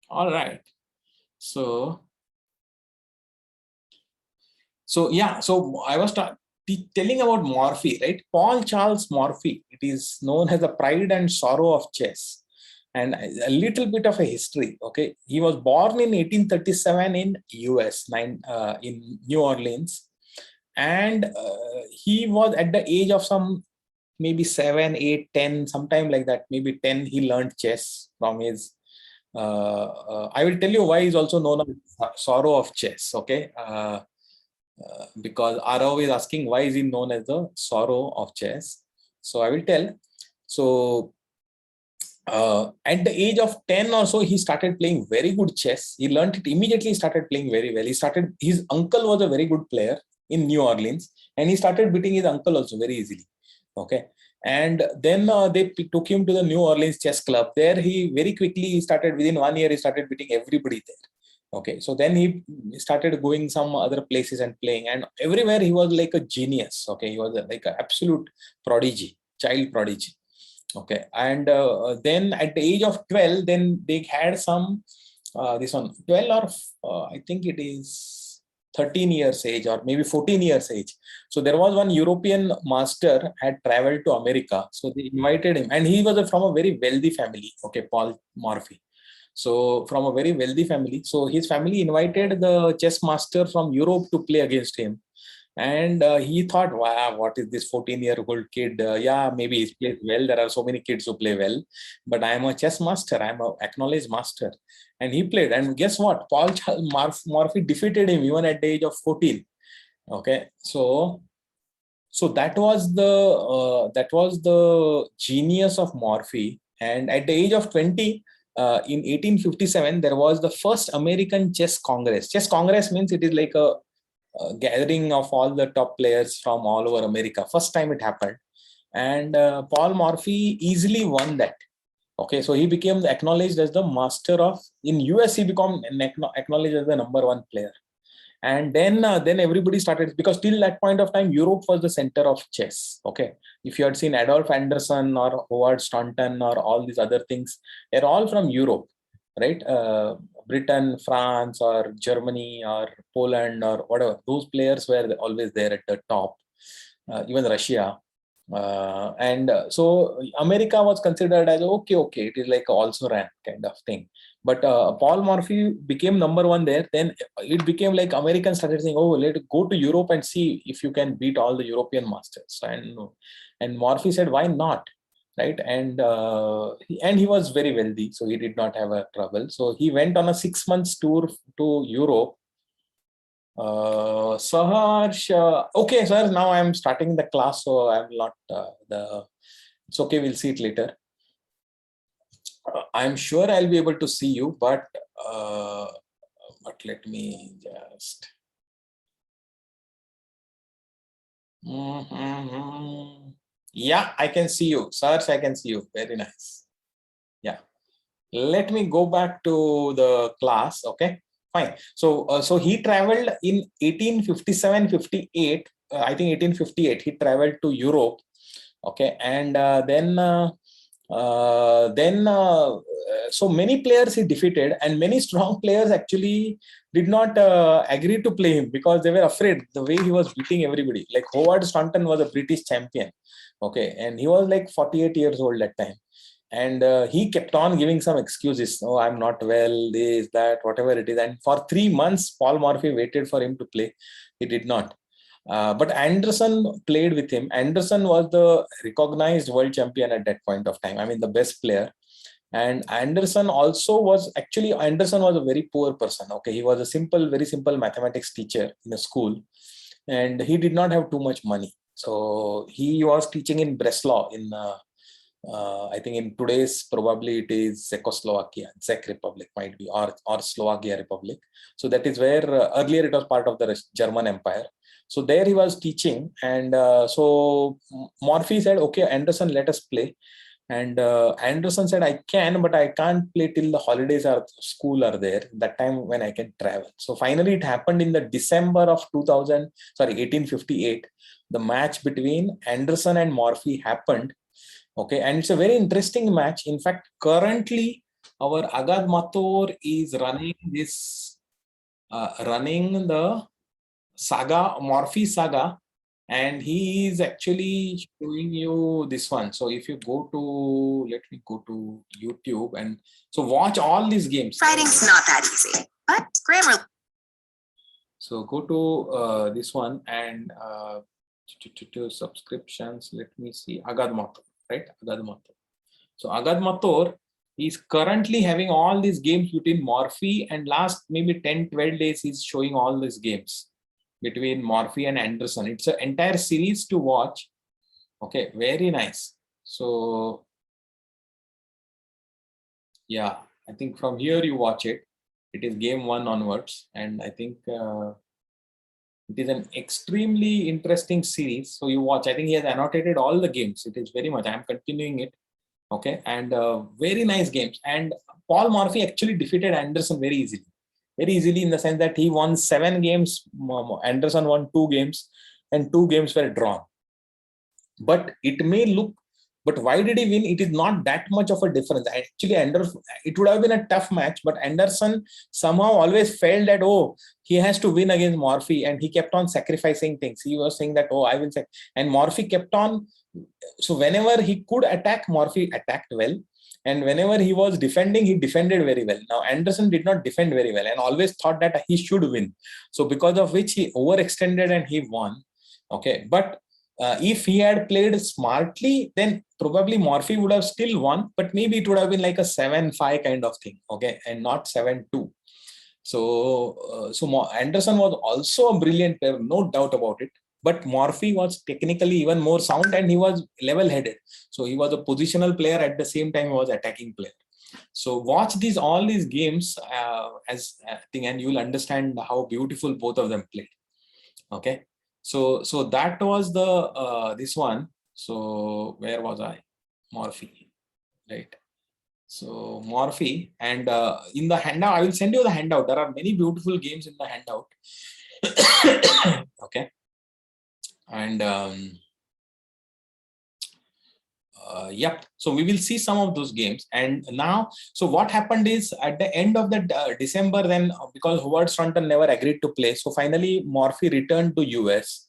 All right. So yeah, so I was telling about Morphy, right? Paul Charles Morphy. It is known as the pride and sorrow of chess. And a little bit of a history. Okay, he was born in 1837 in US, in New Orleans, and he was at the age of some maybe 7, 8, 10, sometime like that, maybe 10. He learned chess from his. I will tell you why he's also known as sorrow of chess. Okay. Because Arav is asking why is he known as the sorrow of chess. So I will tell. So at the age of 10 or so, he started playing very good chess. He learned it immediately, started playing very well. His uncle was a very good player in New Orleans, and he started beating his uncle also very easily. Okay. And then they took him to the New Orleans Chess Club. There he very quickly started, within 1 year, he started beating everybody there. Okay, so then he started going some other places and playing, and everywhere he was like a genius. Okay, he was like an absolute prodigy, child prodigy. Okay, and then at the age of 12, then they had some this one 12 or I think it is 13 years age or maybe 14 years age. So there was one European master had traveled to America, so they invited him, and he was from a very wealthy family. Okay, Paul Morphy. So from a very wealthy family. So his family invited the chess master from Europe to play against him. And he thought, wow, what is this 14-year-old kid? Yeah, maybe he plays well. There are so many kids who play well. But I am a chess master. I am an acknowledged master. And he played. And guess what? Paul Morphy defeated him even at the age of 14. Okay. So that was the genius of Morphy. And at the age of 20, in 1857, there was the first American Chess Congress. Chess Congress means it is like a gathering of all the top players from all over America. First time it happened. And Paul Morphy easily won that. Okay, so he became acknowledged as the master of, in US, he became acknowledged as the #1 player. And then everybody started, because till that point of time, Europe was the center of chess. Okay, if you had seen Adolf Anderson or Howard Staunton or all these other things, they're all from Europe, right? Britain, France, or Germany, or Poland, or whatever. Those players were always there at the top. Even Russia. So America was considered as okay, it is like also ran kind of thing. But Paul Morphy became #1 there. Then it became like Americans started saying, oh, let's go to Europe and see if you can beat all the European masters. And Morphy said, why not? Right. And he was very wealthy, so he did not have a trouble. So he went on a 6 months tour to Europe. Saharsh, okay, sir, now I'm starting the class, so I'm not it's okay, we'll see it later. I'm sure I'll be able to see you, but let me just. Yeah, I can see you. Saharsh, I can see you. Very nice. Yeah. Let me go back to the class, okay? Fine. So he traveled in 1857-58. I think 1858. He traveled to Europe. Okay, and so many players he defeated, and many strong players actually did not agree to play him because they were afraid the way he was beating everybody. Like Howard Staunton was a British champion. Okay, and he was like 48 years old that time. And he kept on giving some excuses. Oh, I'm not well, this, that, whatever it is. And for 3 months, Paul Morphy waited for him to play. He did not. But Anderson played with him. Anderson was the recognized world champion at that point of time. I mean, the best player. And Anderson also was, actually, Anderson was a very poor person. Okay, he was a very simple mathematics teacher in a school. And he did not have too much money. So he was teaching in Breslau in I think in today's, probably it is Czechoslovakia, Czech Republic might be, or Slovakia Republic. So that is where earlier it was part of the German Empire. So there he was teaching, and so Morphy said, okay, Anderson, let us play. And Anderson said, I can, but I can't play till the holidays or school are there, that time when I can travel. So finally it happened in the December of 1858. The match between Anderson and Morphy happened. Okay, and it's a very interesting match. In fact, currently our Agad Mathur is running this, running the saga, Morphy saga, and he is actually showing you this one. So if you go to, let me go to YouTube, and so watch all these games. Writing's not that easy, but grammar. So go to this one and to subscriptions. Let me see, Agad Mathur, right? Agad Mathur. So Agad Mathur is currently having all these games between Morphy, and last maybe 10-12 days he's showing all these games between Morphy and Anderson. It's an entire series to watch. Okay, very nice. So yeah, I think from here you watch it. It is game 1 onwards, and I think it is an extremely interesting series. So you watch. I think he has annotated all the games. It is very much. I am continuing it. Okay, and very nice games. And Paul Morphy actually defeated Anderson very easily. Very easily in the sense that he won 7 games. Anderson won 2 games, and 2 games were drawn. But it may look, but why did he win? It is not that much of a difference. Actually, it would have been a tough match, but Anderson somehow always felt that, oh, he has to win against Morphy, and he kept on sacrificing things. He was saying that, oh, I will say, and Morphy kept on. So whenever he could attack, Morphy attacked well. And whenever he was defending, he defended very well. Now, Anderson did not defend very well and always thought that he should win. So because of which he overextended and he won. Okay, but if he had played smartly, then probably Morphy would have still won, but maybe it would have been like a 7-5 kind of thing, okay, and not 7-2. So, Anderson was also a brilliant player, no doubt about it. But Morphy was technically even more sound, and he was level-headed. So he was a positional player at the same time he was attacking player. So watch all these games as thing, and you will understand how beautiful both of them played. Okay. So that was the this one. So where was I? Morphy, right? So Morphy, and in the handout, I will send you the handout. There are many beautiful games in the handout. Okay, and yep. So we will see some of those games. And now, so what happened is at the end of the December, then because Howard Staunton never agreed to play, so finally Morphy returned to US.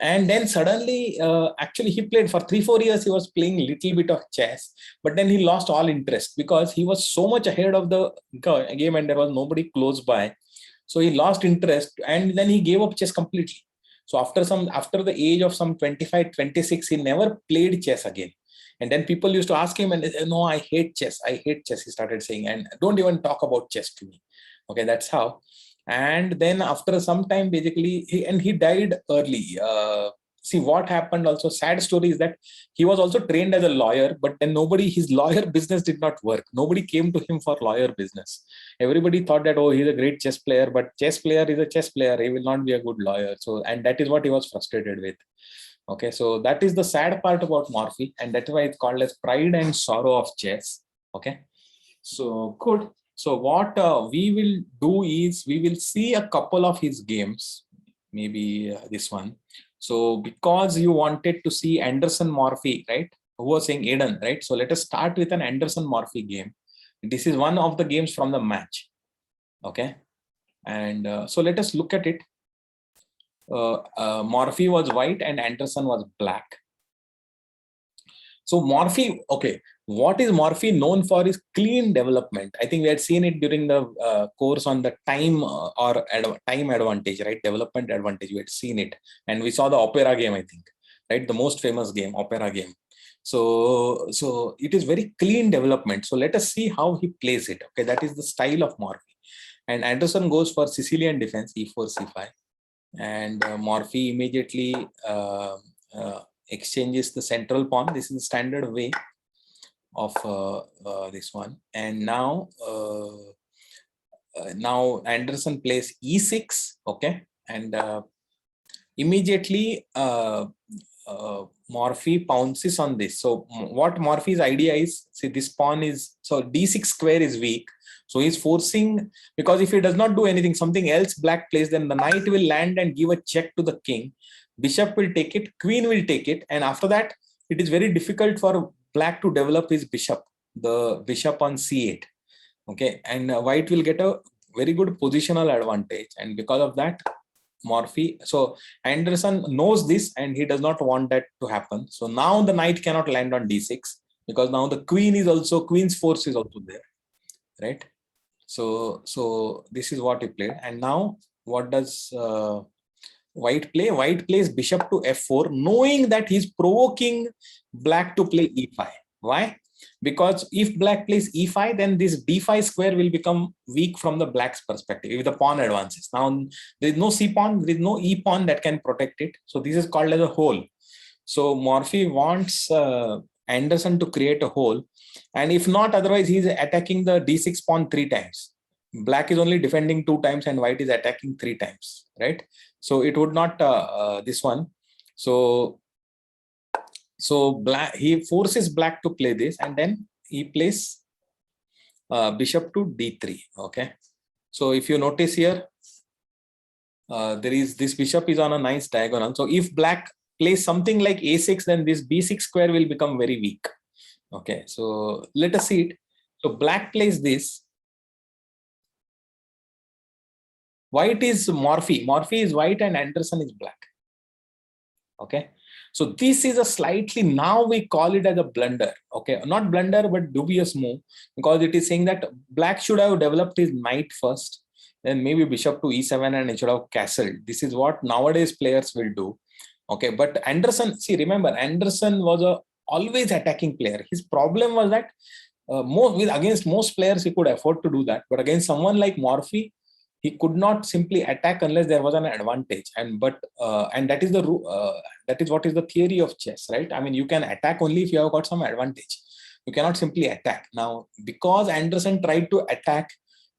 And then suddenly, actually he played for 3-4 years. He was playing a little bit of chess, but then he lost all interest because he was so much ahead of the game and there was nobody close by. So he lost interest, and then he gave up chess completely. So after the age of some 25, 26, he never played chess again. And then people used to ask him, and no, I hate chess. I hate chess, he started saying, and don't even talk about chess to me. Okay, that's how. And then after some time, basically, he died early. See what happened also, sad story is that he was also trained as a lawyer, but then his lawyer business did not work. Nobody came to him for lawyer business. Everybody thought that, oh, he's a great chess player, but chess player is a chess player. He will not be a good lawyer. So, and that is what he was frustrated with. Okay, so that is the sad part about Morphy, and that's why it's called as pride and sorrow of chess. Okay, so good. So what we will do is we will see a couple of his games, maybe this one. So because you wanted to see Anderson Morphy, right? Who was saying Aiden, right? So let us start with an Anderson Morphy game. This is one of the games from the match. Okay, and so let us look at it. Morphy was white and Anderson was black. So Morphy, okay, what is Morphy known for is clean development. I think we had seen it during the course on the time time advantage, right? Development advantage, we had seen it. And we saw the opera game, I think, right? The most famous game, opera game. So it is very clean development. So let us see how he plays it. Okay, that is the style of Morphy. And Anderson goes for Sicilian defense, e4, c5. And Morphy immediately exchanges the central pawn. This is the standard way of this one. And now Anderson plays e6. Okay, and immediately Morphy pounces on this. So what Morphy's idea is, see, this pawn is, so d6 square is weak. So he's forcing, because if he does not do anything, something else black plays, then the knight will land and give a check to the king. Bishop will take it, queen will take it, and after that, it is very difficult for black to develop his bishop, the bishop on c8. Okay, and white will get a very good positional advantage, and because of that, Morphy. So Anderson knows this and he does not want that to happen. So now the knight cannot land on d6 because now the queen's force is also there, right? So this is what he played. And now what does white play? White plays bishop to f4, knowing that he's provoking black to play e5. Why? Because if black plays e5, then this d5 square will become weak from the black's perspective if the pawn advances. Now there is no c pawn, there is no e pawn that can protect it. So this is called as a hole. So Morphy wants Anderson to create a hole, and if not, otherwise he's attacking the d6 pawn 3 times. Black is only defending 2 times and white is attacking 3 times, right? So it would not this one. So black, he forces black to play this, and then he plays bishop to d3. Okay, so if you notice here, there is this bishop is on a nice diagonal. So if black plays something like a6, then this b6 square will become very weak. Okay, so let us see it. So black plays this. White is Morphy. Morphy is white and Anderson is black. Okay, so this is a slightly, now we call it as a blunder. Okay, not blunder but dubious move, because it is saying that black should have developed his knight first, then maybe bishop to e7 and it should have castled. This is what nowadays players will do. Okay, but Anderson, see, remember, Anderson was a always attacking player. His problem was that against most players he could afford to do that, but against someone like Morphy, he could not simply attack unless there was an advantage. And that is that is what is the theory of chess, right? I mean, you can attack only if you have got some advantage. You cannot simply attack. Now, because Anderson tried to attack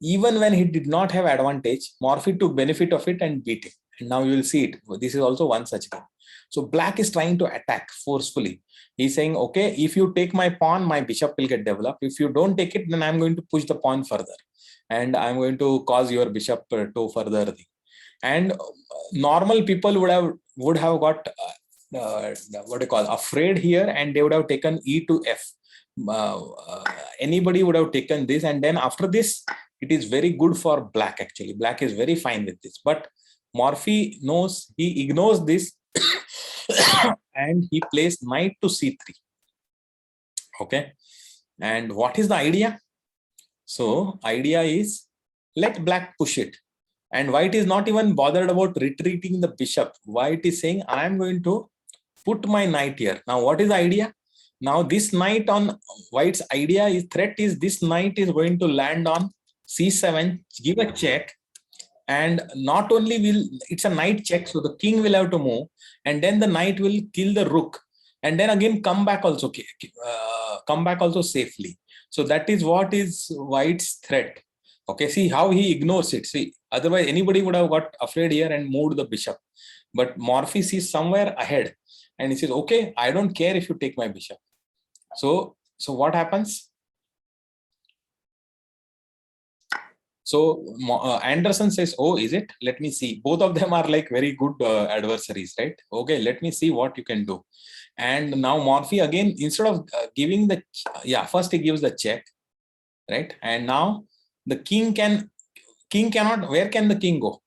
even when he did not have advantage, Morphy took benefit of it and beat him. And now you will see it. This is also one such game. So black is trying to attack forcefully. He's saying, okay, if you take my pawn, my bishop will get developed. If you don't take it, then I'm going to push the pawn further, and I'm going to cause your bishop to further thing. And normal people would have got what do you call, afraid here, and they would have taken e to f. Anybody would have taken this, and then after this, it is very good for black. Actually, black is very fine with this, but Morphy knows, he ignores this and he plays knight to c3. Okay, and what is the idea? So idea is, let black push it, and white is not even bothered about retreating the bishop. White is saying, I am going to put my knight here. Now what is the idea? Now this knight on white's idea is, threat is, this knight is going to land on c7, give a check, and not only will, it's a knight check, so the king will have to move, and then the knight will kill the rook, and then again come back also safely. So that is what is white's threat. Okay, see how he ignores it. See, otherwise anybody would have got afraid here and moved the bishop, but Morphy sees somewhere ahead and he says, okay, I don't care if you take my bishop. So what happens? So Anderson says, oh, is it? Let me see. Both of them are like very good adversaries, right? Okay, let me see what you can do. And now Morphy again, instead of giving the, first he gives the check, right? And now the king cannot, where can the king go?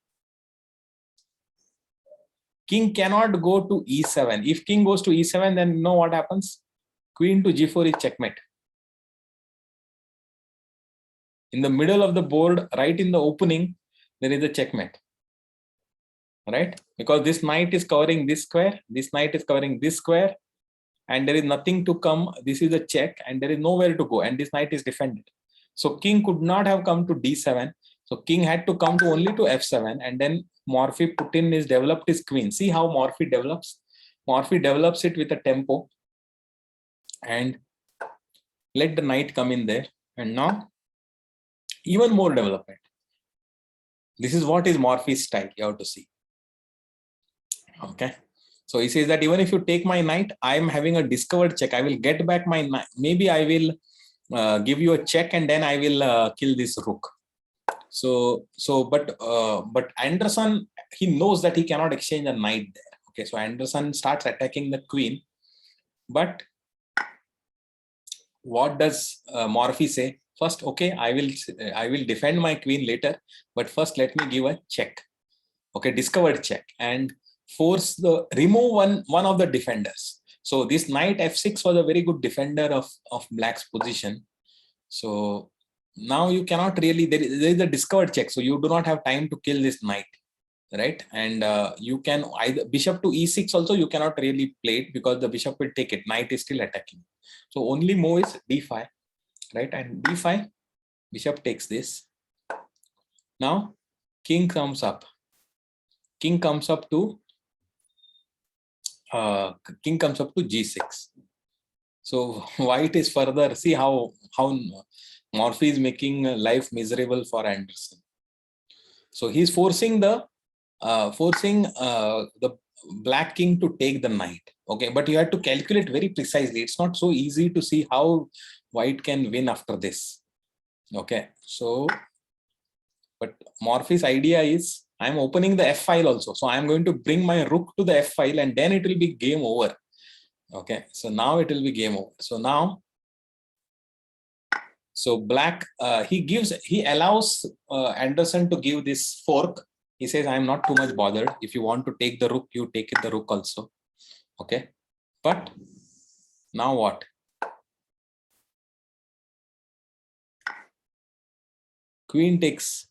King cannot go to e7. If king goes to e7, then you know what happens? Queen to g4 is checkmate. In the middle of the board, right in the opening, there is a checkmate, right? Because this knight is covering this square, this knight is covering this square, and there is nothing to come. This is a check, and there is nowhere to go, and this knight is defended. So king could not have come to d7. So king had to come to only to f7, and then Morphy developed his queen. See how Morphy develops? Morphy develops it with a tempo, and let the knight come in there, and now even more development. This is what is Morphy's style, you have to see. Okay, so he says that even if you take my knight, I am having a discovered check. I will get back my knight. Maybe I will give you a check, and then I will kill this rook. But Anderson, he knows that he cannot exchange a knight there. Okay, so Anderson starts attacking the queen, but what does Morphy say? First, okay, I will defend my queen later, but first let me give a check. Okay, discovered check and force the remove one of the defenders. So this knight f6 was a very good defender of black's position. So now you cannot really, there is a discovered check, so you do not have time to kill this knight, right? And you can either bishop to e6 also, you cannot really play it because the bishop will take it, knight is still attacking. So only move is d5, right? And d5, bishop takes this. Now king comes up to g6. So white is further, see how Morphy is making life miserable for Anderson. So he's forcing the black king to take the knight. Okay, but you have to calculate very precisely. It's not so easy to see how white can win after this. Okay, so but Morphy's idea is I'm opening the f file also. So I'm going to bring my rook to the f file and then it will be game over. Okay, so now it will be game over. So now, so black, he allows Anderson to give this fork. He says, I'm not too much bothered. If you want to take the rook, you take it the rook also. Okay, but now what? Queen takes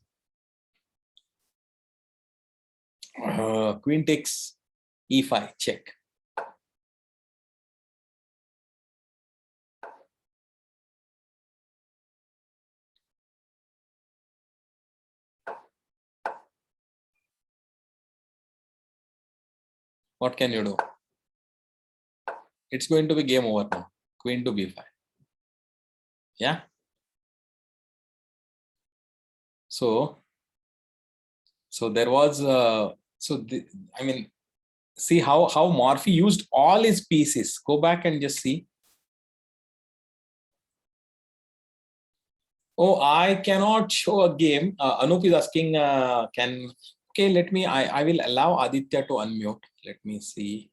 e5 check. What can you do? It's going to be game over now. Queen to b5. Yeah. So there was I mean, see how Morphy used all his pieces. Go back and just see. Oh, I cannot show a game. Anup is asking, okay, let me, I will allow Aditya to unmute. Let me see.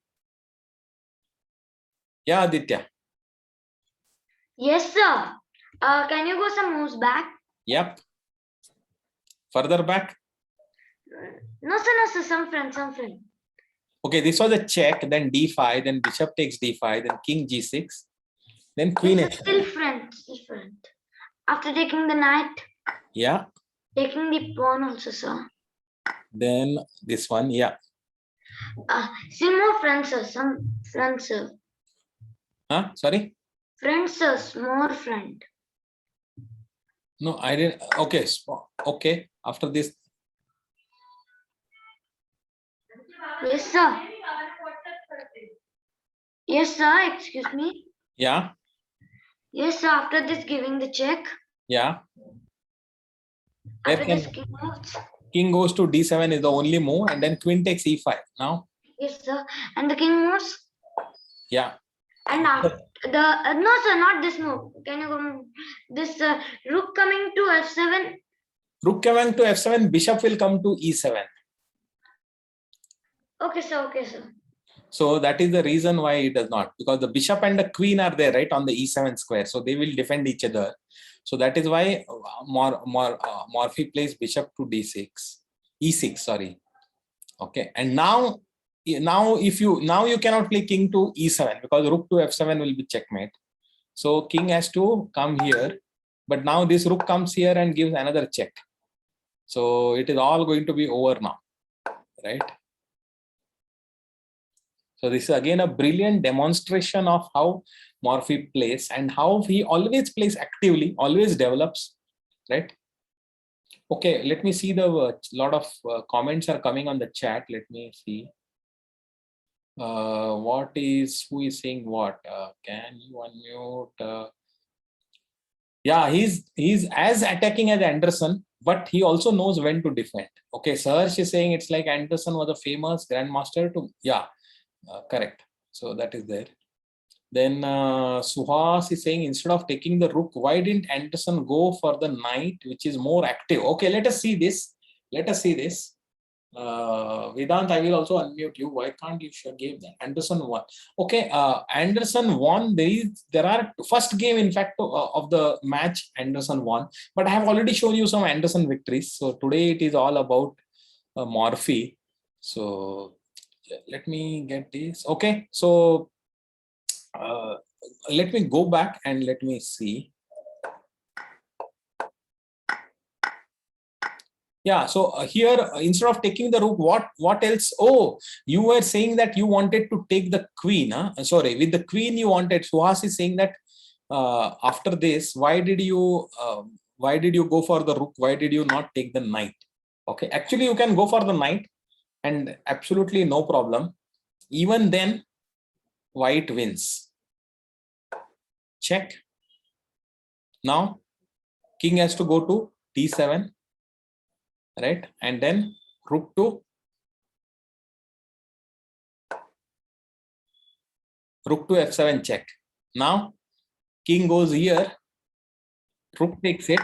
Yeah, Aditya. Yes, sir. Can you go some moves back? Yep. Further back? No, sir, some friend. Okay, this was a check, then d5, then bishop takes d5, then king g6, then queen yes, h5. Still friend. After taking the knight. Yeah. Taking the pawn also, sir. Then this one, yeah. See more friends, sir. Some friends, sir. Huh? Sorry? Friends, sir. More friend. No, I didn't. Okay. Okay. After this. Yes, sir. Yes, sir. Excuse me. Yeah. Yes, sir. After this, giving the check. Yeah. After this, king moves. King goes to d7 is the only move, and then queen takes e5. Now. Yes, sir. And the king moves. Yeah. And after the no, sir, not this move. Can you go move? This rook coming to f7. Rook coming to f7. Bishop will come to e7. Okay, sir. Okay, sir. So that is the reason why it does not, because the bishop and the queen are there, right, on the e7 square. So they will defend each other. So that is why Morphy plays bishop to e6, sorry. Okay, and now you cannot play king to e7 because rook to f7 will be checkmate. So king has to come here, but now this rook comes here and gives another check. So it is all going to be over now, right? So this is again a brilliant demonstration of how Morphy plays and how he always plays actively, always develops, right? Okay, let me see, the lot of comments are coming on the chat. Let me see. Who is saying what? Can you unmute? Yeah, he's as attacking as Anderson, but he also knows when to defend. Okay, Saharsh is saying it's like Anderson was a famous grandmaster to, yeah, correct. So that is there. Then Suhas is saying instead of taking the rook, why didn't Anderson go for the knight, which is more active? Okay, let us see this. Vedant, I will also unmute you. Why can't you give that? Anderson won. Okay, Anderson won. There are first game, in fact, of the match. Anderson won, but I have already shown you some Anderson victories. So today it is all about Morphy. So let me get this. Okay, so let me go back and let me see. Yeah, so here instead of taking the rook, what else? Oh, you were saying that you wanted to take the queen. Huh? Sorry, with the queen you wanted. Suhas is saying that after this, why did you go for the rook? Why did you not take the knight? Okay, actually you can go for the knight, and absolutely no problem. Even then, white wins. Check. Now, king has to go to d7. Right, and then rook to f7 check. Now king goes here, rook takes it,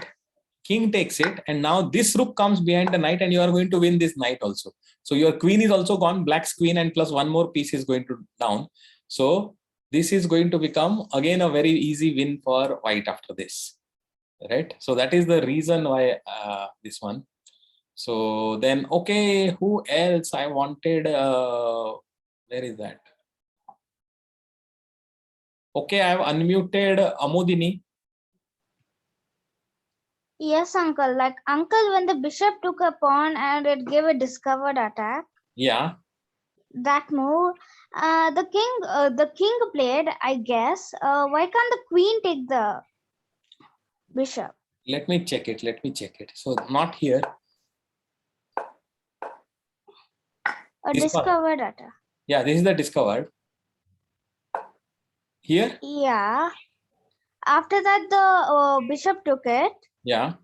king takes it, and now this rook comes behind the knight, and you are going to win this knight also. So your queen is also gone, black's queen, and plus one more piece is going to down. So this is going to become again a very easy win for white after this, right? So that is the reason why this one. So then, okay, who else I wanted? Where is that? Okay, I have unmuted Amodini. Yes, uncle. Like uncle, when the bishop took a pawn and it gave a discovered attack. Yeah. That move, the king played, I guess. Why can't the queen take the bishop? Let me check it. So not here. A discovered attack. Yeah, this is the discovered. Here? Yeah. After that, the bishop took it. Yeah.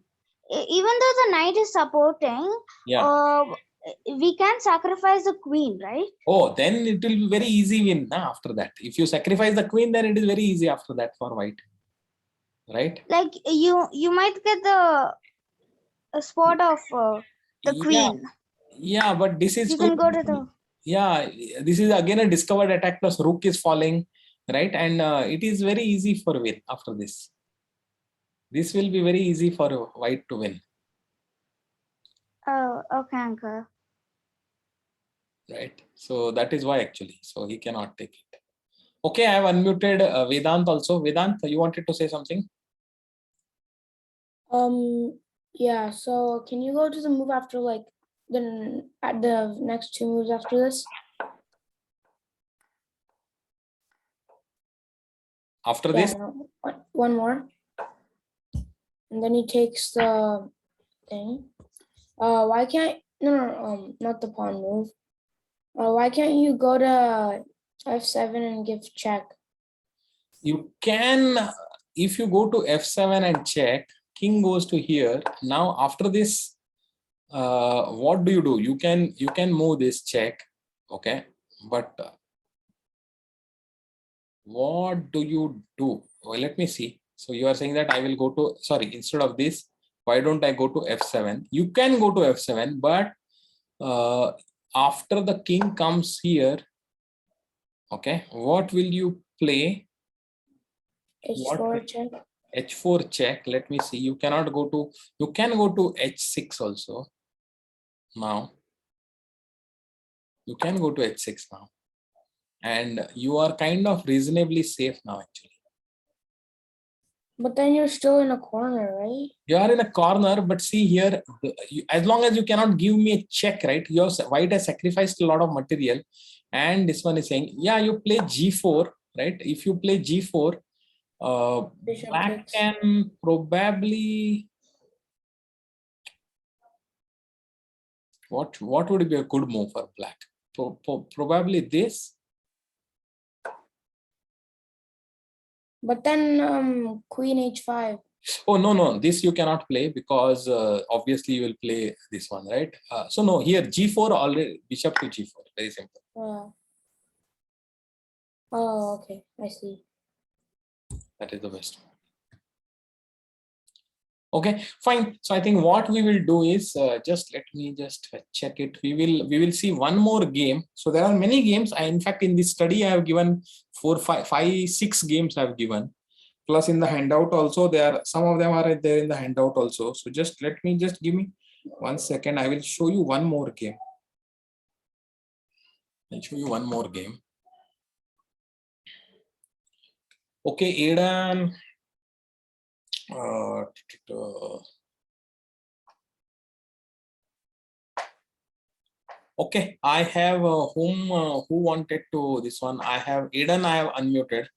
Even though the knight is supporting, yeah. We can sacrifice the queen, right? Oh, then it will be very easy win after that. If you sacrifice the queen, then it is very easy after that for white. Right? Like you might get the spot of the queen. Yeah, but this is you can go to the. Yeah, this is again a discovered attack plus rook is falling, right? And it is very easy for win after this. This will be very easy for white to win. Oh, okay, uncle. Right. So that is why actually. So he cannot take it. Okay, I have unmuted Vedant also. Vedant, you wanted to say something? Yeah, so can you go to the move after like the next two moves after this? After this? No, one more. And then he takes the thing. Why can't not the pawn move. Why can't you go to f7 and give check? You can, if you go to f7 and check, king goes to here. Now after this, what do? You can move this check, okay, but what do you do? Well, let me see. So you are saying that I will go to, sorry, instead of this, why don't I go to f7? You can go to f7, but after the king comes here, okay, what will you play? h4 check. H4 check. Let me see. You cannot go to, you can go to h6 also. Now you can go to h6 now, and you are kind of reasonably safe now actually. But then you're still in a corner, right? You are in a corner, but see here, as long as you cannot give me a check, right? Your white has sacrificed a lot of material, and this one is saying, yeah, you play g4, right? If you play g4, black can probably, what would be a good move for black? Probably this. But then queen h5. Oh, no, this you cannot play because obviously you will play this one, right? So no, here g4 already, bishop to g4, very simple. Oh, okay, I see. That is the best one. Okay, fine. So I think what we will do is just let me just check it. We will see one more game. So there are many games. In fact, in this study, I have given 4, 5, 5, 6 games I have given. Plus in the handout also, there are some of them are there in the handout also. So just let me just give me 1 second. I will show you one more game. I'll show you one more game. Okay, Aidan. Okay, I have who wanted to this one. I have Aidan. I have unmuted.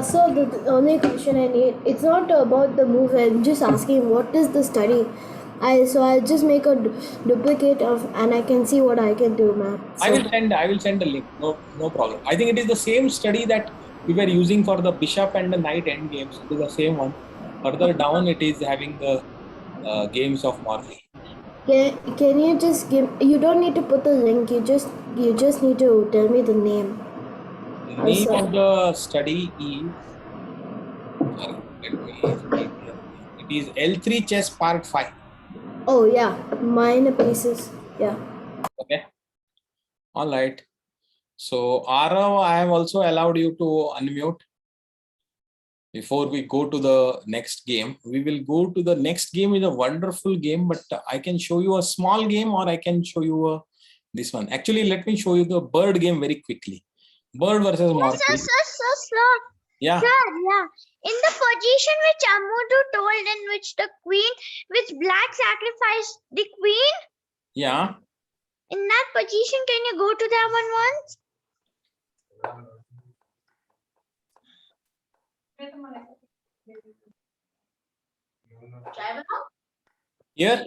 So the only question I need, it's not about the move. I'm just asking what is the study. I'll just make a duplicate of, and I can see what I can do, ma'am. So, I will send a link. No problem. I think it is the same study that we were using for the bishop and the knight end games. It is the same one. Further down, it is having the games of Morphy. can you just give? You don't need to put the link. You just need to tell me the name. The name of the study is. Sorry, let me see here. It is L3 Chess Part 5. Oh yeah, minor pieces. Yeah. Okay. All right. So Arav, I have also allowed you to unmute. Before we go to the next game, we will go to the next game. Is a wonderful game, but I can show you a small game or I can show you this one. Actually, let me show you the bird game very quickly. Bird versus Morphy. Sir, Yeah. Sir, yeah. In the position which Amudu told, in which the queen, which black sacrificed the queen, Yeah. in that position, can you go to that one once? Here.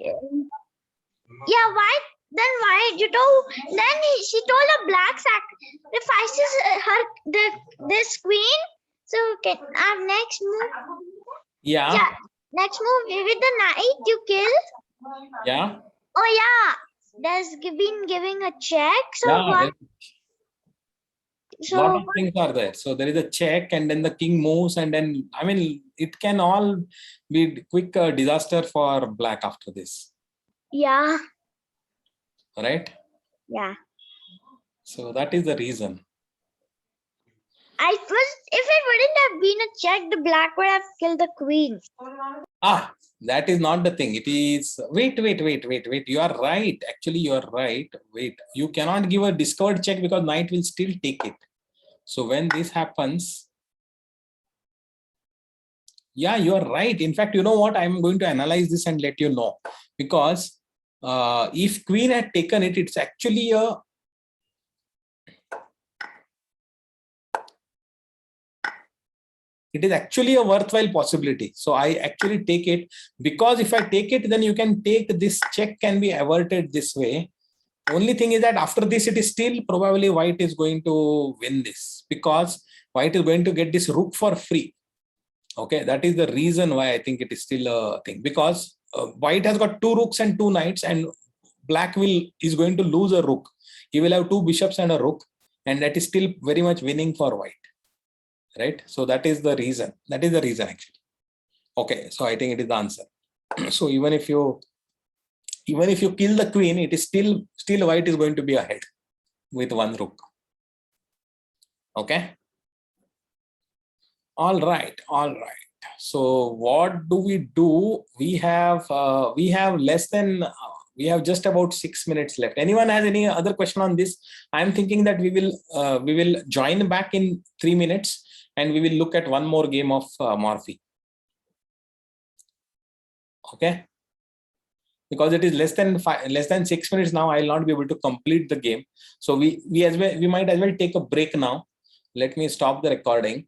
Yeah, why? Then why? You told. Then she told a black sacrifices this queen. So can our next move? Yeah. Yeah. Next move with the knight you kill. Yeah. Oh yeah. There's been giving a check. So Yeah. what? Lot So of things are there. So there is a check, and then the king moves, and then I mean it can all be quick disaster for black after this. yeah. Right. Yeah. So that is the reason. If it wouldn't have been a check, the black would have killed the queen. Ah, that is not the thing. It is wait. You are right. Actually, you are right. Wait, you cannot give a discovered check because knight will still take it. So when this happens, yeah, you are right. In fact, you know what? I'm going to analyze this and let you know, because if queen had taken it, it's actually a worthwhile possibility. So I actually take it, because if I take it, then you can take this check can be averted this way. Only thing is that after this, it is still probably white is going to win this, because white is going to get this rook for free. Okay, that is the reason why I think it is still a thing, because white has got 2 rooks and 2 knights, and black is going to lose a rook. He will have 2 bishops and a rook, and that is still very much winning for white. Right, so that is the reason. That is the reason actually. Okay, so I think it is the answer. So even if you kill the queen, it is still white is going to be ahead with 1 rook. Okay. All right. So what do? We have less than we have just about 6 minutes left. Anyone has any other question on this? I'm thinking that we will join back in 3 minutes, and we will look at one more game of Morphy. Okay, because it is less than 6 minutes now, I will not be able to complete the game. So we might as well take a break now. Let me stop the recording.